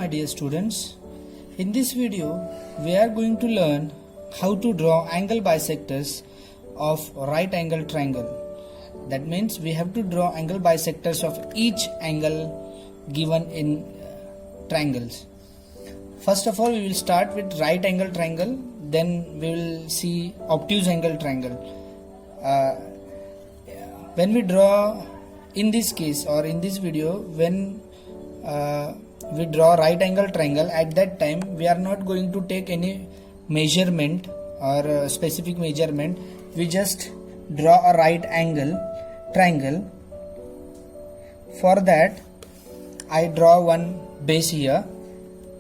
my dear students. In this video we are going to learn how to draw angle bisectors of right angle triangle. That means we have to draw angle bisectors of each angle given in triangles. First of all, we will start with right angle triangle, then we will see obtuse angle triangle. When we draw in this case or in this video, when we draw right angle triangle, at that time we are not going to take any measurement or specific measurement. We just draw a right angle triangle. For that I draw one base here.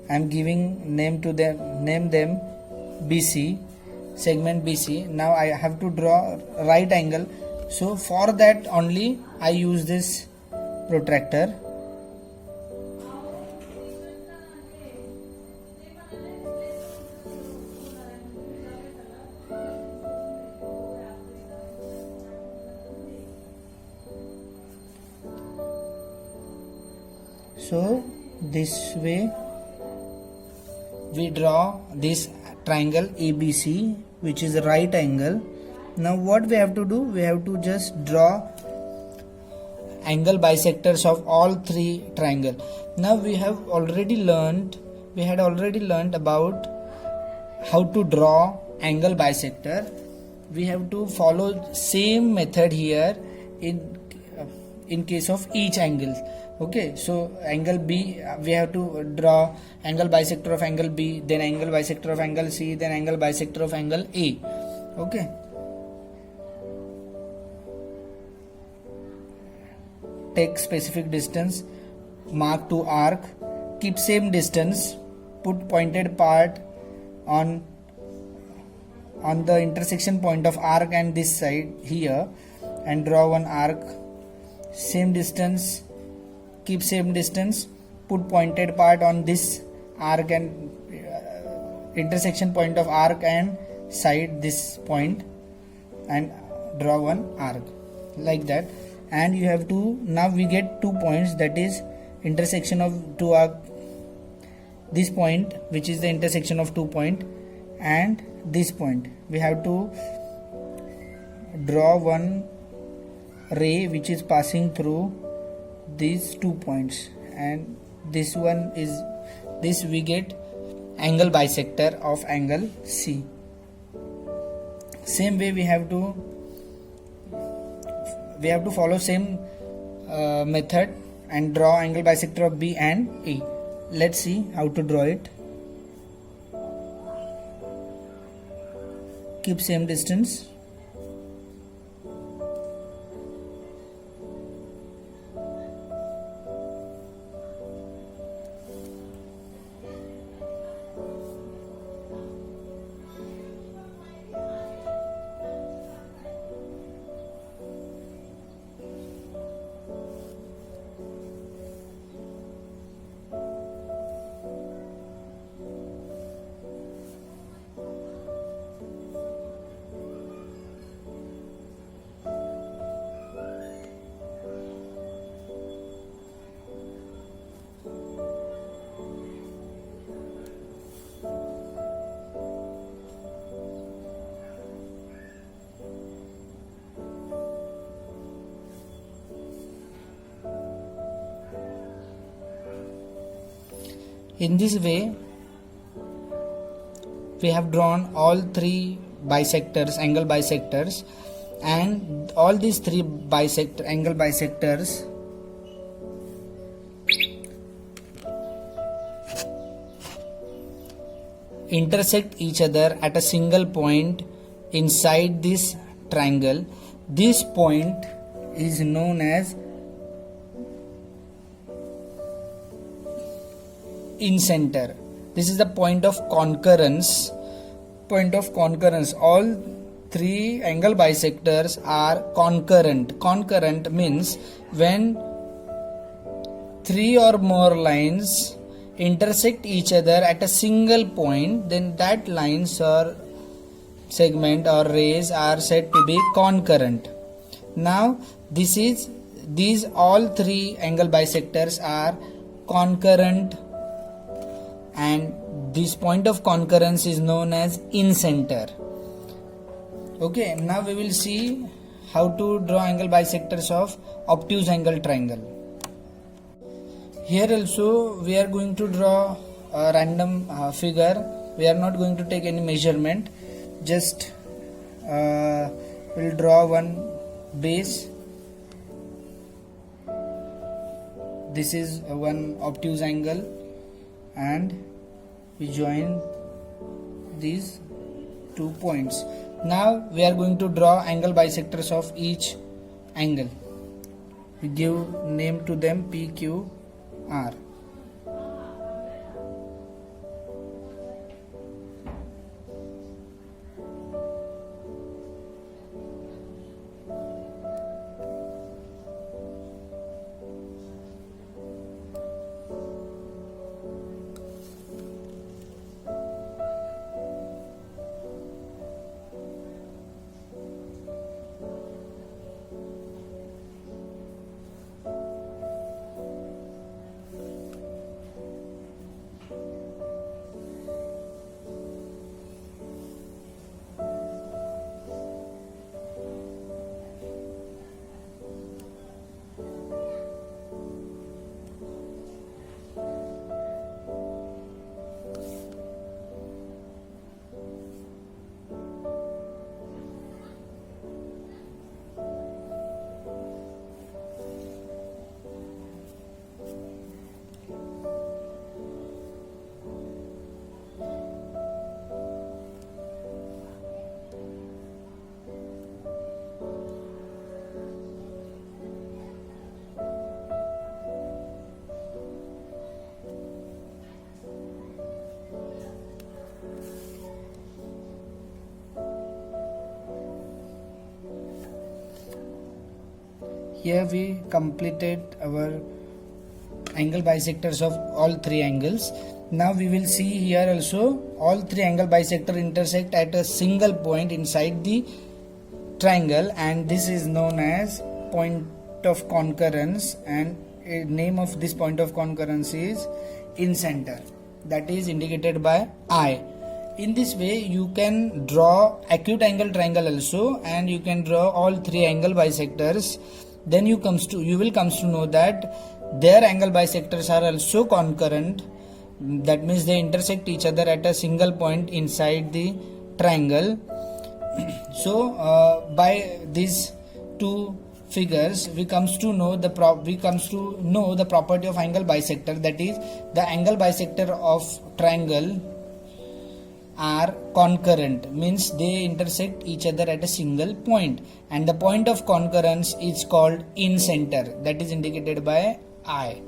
I am giving name them BC, segment BC. Now I have to draw right angle, so for that only I use this protractor. So this way we draw this triangle ABC, which is a right angle. Now what we have to do, we have to just draw angle bisectors of all three triangles. Now we had already learned about how to draw angle bisector. We have to follow same method here in case of each angle. Okay, so angle B, we have to draw angle bisector of angle B, then angle bisector of angle C, then angle bisector of angle A. Okay, take specific distance, mark to arc, keep same distance, put pointed part on the intersection point of arc and this side here, and draw one arc. Same distance, keep same distance, put pointed part on this arc and intersection point of arc and side this point, and draw one arc like that. And you have to, now we get 2 points, that is intersection of two arc, this point which is the intersection of 2 point and this point. We have to draw one ray which is passing through these 2 points, and this one is this, we get angle bisector of angle C. Same way we have to follow same method and draw angle bisector of B and A. Let's see how to draw it. Keep same distance. In this way we have drawn all three bisectors, angle bisectors, and all these three angle bisectors intersect each other at a single point inside this triangle. This point is known as incenter. This is the point of concurrence. All three angle bisectors are concurrent. Concurrent means when three or more lines intersect each other at a single point, then that lines or segment or rays are said to be concurrent. Now these all three angle bisectors are concurrent and this point of concurrence is known as incenter. Okay, now we will see how to draw angle bisectors of obtuse angle triangle. Here also we are going to draw a random figure. We are not going to take any measurement, just we'll draw one base. This is one obtuse angle and we join these 2 points. Now we are going to draw angle bisectors of each angle. We give name to them P, Q, R. Here we completed our angle bisectors of all 3 angles. Now we will see here also all 3 angle bisector intersect at a single point inside the triangle, and this is known as point of concurrence, and name of this point of concurrence is incenter, that is indicated by I. In this way you can draw acute angle triangle also, and you can draw all 3 angle bisectors. Then you will comes to know that their angle bisectors are also concurrent. That means they intersect each other at a single point inside the triangle. So by these 2 figures we comes to know the property of angle bisector, that is the angle bisector of triangle are concurrent, means they intersect each other at a single point, and the point of concurrence is called incenter, that is indicated by I.